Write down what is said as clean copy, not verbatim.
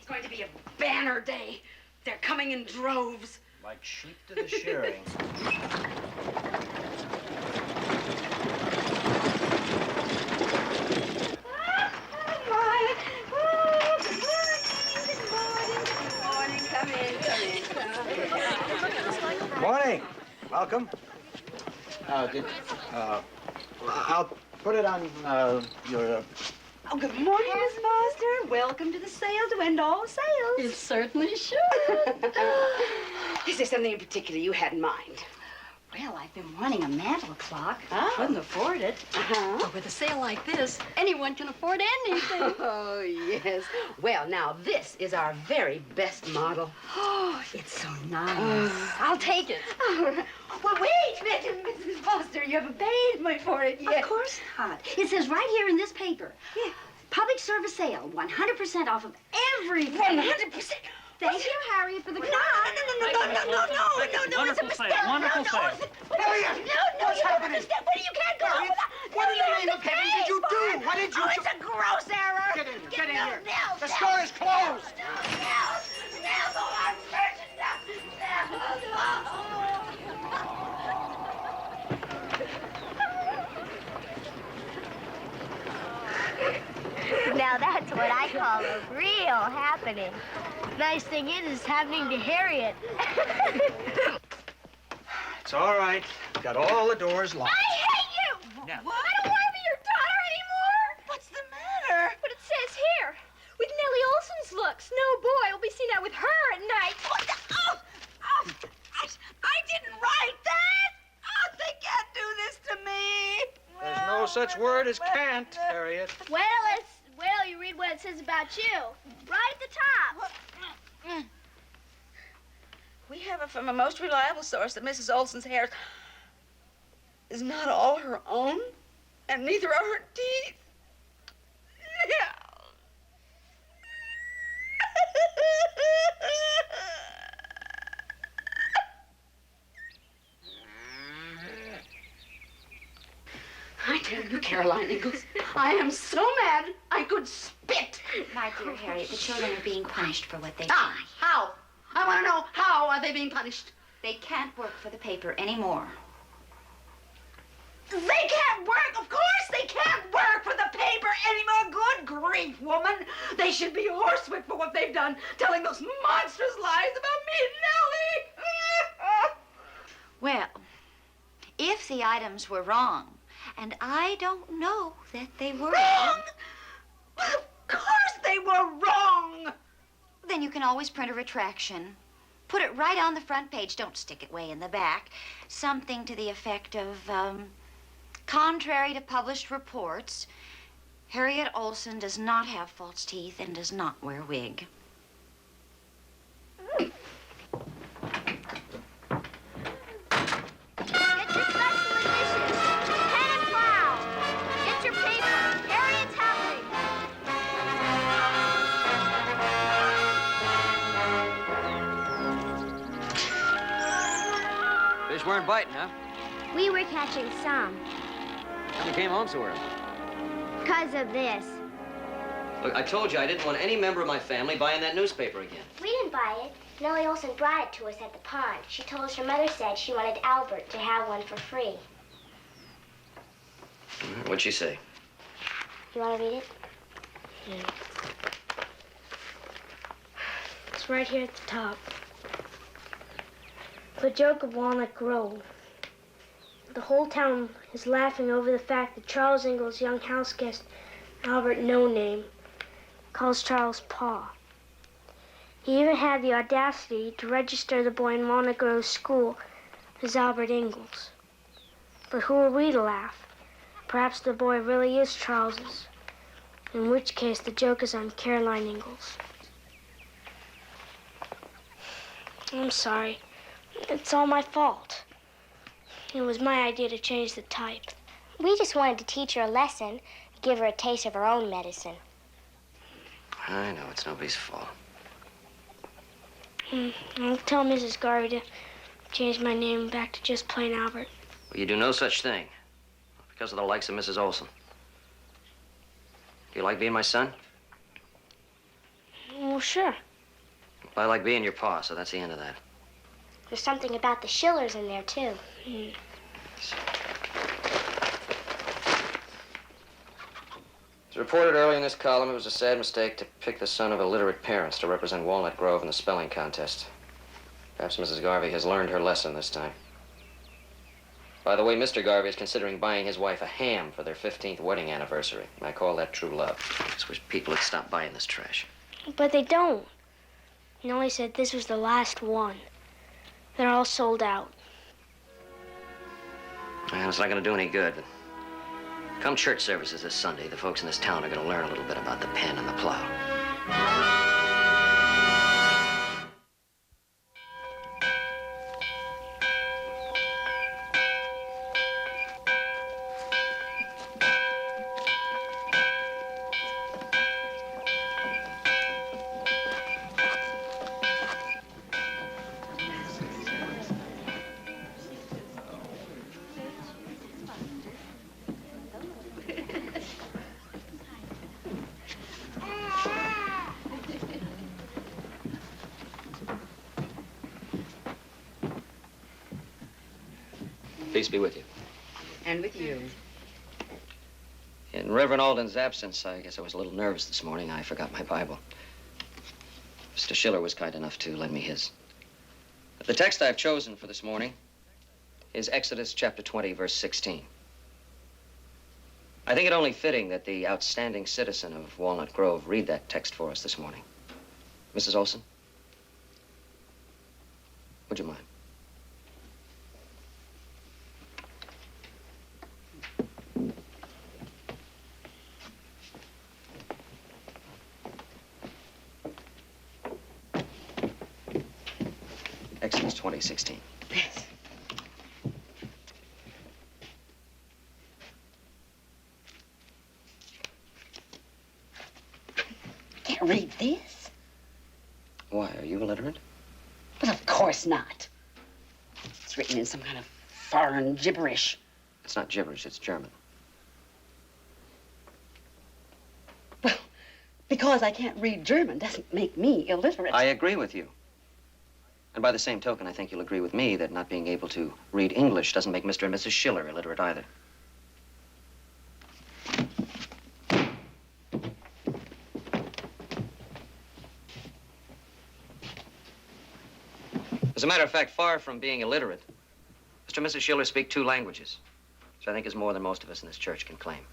going to be a banner day. They're coming in droves. Like sheep to the shearing. Morning. Welcome. I'll put it on your... Oh, good morning, Miss Foster. Welcome to the sale to end all sales. It certainly should. Is there something in particular you had in mind? Well, I've been wanting a mantel clock. Oh. Couldn't afford it. But with a sale like this, anyone can afford anything. Oh, yes. Well, now, this is our very best model. Oh, it's so nice. I'll take it. Oh, well, wait, Mrs. Foster. You haven't paid me for it yet. Of course not. It says right here in this paper. Yeah. Public service sale, 100% off of everything. 100%. Thank you, Harriet, for the clock. No, it's a mistake. Wonderful sale. No, you don't understand. You can't go. What in the name of heaven did you do? What did you do? Oh, it's a gross error. Get in here. Now, The store is closed. Now, go on, Now that's what I call a real happening. Nice thing is, it's happening to Harriet. It's all right. Got all the doors locked. I hate you! Yeah. What? I don't want to be your daughter anymore. What's the matter? But it says here, with Nellie Olson's looks, no boy will be seen out with her at night. What the? I didn't write that. Oh, they can't do this to me. There's no such word as can't, Harriet. Well, you read what it says about you. Right at the top. We have it from a most reliable source that Mrs. Olson's hair is not all her own, and neither are her teeth. I tell you, Caroline Ingalls, I am so mad I could spit. My dear Harriet, the children are being punished for what they do. How? I want to know, how are they being punished? They can't work for the paper anymore. They can't work. Of course they can't work for the paper anymore. Good grief, woman. They should be horsewhipped for what they've done, telling those monstrous lies about me and Nellie. Well, if the items were wrong, and I don't know that they were. Wrong? Of course they were wrong. Then you can always print a retraction. Put it right on the front page. Don't stick it way in the back. Something to the effect of, contrary to published reports, Harriet Oleson does not have false teeth and does not wear wig. Get your special editions. Pen and plow. Get your paper. Harriet's happening. Fish weren't biting, huh? We were catching some. How you came home so early? Because of this. Look, I told you I didn't want any member of my family buying that newspaper again. We didn't buy it. Nellie Olson brought it to us at the pond. She told us her mother said she wanted Albert to have one for free. What'd she say? You want to read it? Yeah. It's right here at the top. The joke of Walnut Grove. The whole town is laughing over the fact that Charles Ingalls' young house guest, Albert No Name, calls Charles Pa. He even had the audacity to register the boy in Walnut Grove School as Albert Ingalls. But who are we to laugh? Perhaps the boy really is Charles's, in which case the joke is on Caroline Ingalls. I'm sorry. It's all my fault. It was my idea to change the type. We just wanted to teach her a lesson, give her a taste of her own medicine. I know, it's nobody's fault. I'll tell Mrs. Garvey to change my name back to just plain Albert. Well, you do no such thing. Because of the likes of Mrs. Olson. Do you like being my son? Well, Well, sure. Well, I like being your pa, so that's the end of that. There's something about the Schillers in there, too. As reported earlier in this column, it was a sad mistake to pick the son of illiterate parents to represent Walnut Grove in the spelling contest. Perhaps Mrs. Garvey has learned her lesson this time. By the way, Mr. Garvey is considering buying his wife a ham for their 15th wedding anniversary. I call that true love. I just wish people would stop buying this trash. But they don't. Nellie said this was the last one. They're all sold out. Well, it's not going to do any good. But come church services this Sunday, the folks in this town are going to learn a little bit about the pen and the plow. Peace be with you. And with you. In Reverend Alden's absence, I guess I was a little nervous this morning. I forgot my Bible. Mr. Schiller was kind enough to lend me his. The text I've chosen for this morning is Exodus chapter 20, verse 16. I think it only fitting that the outstanding citizen of Walnut Grove read that text for us this morning. Mrs. Olson, would you mind? Exodus 20:16. Yes. Can't read this? Why, are you illiterate? But of course not. It's written in some kind of foreign gibberish. It's not gibberish, it's German. Well, because I can't read German doesn't make me illiterate. I agree with you. And by the same token, I think you'll agree with me that not being able to read English doesn't make Mr. and Mrs. Schiller illiterate either. As a matter of fact, far from being illiterate, Mr. and Mrs. Schiller speak 2 languages, which I think is more than most of us in this church can claim.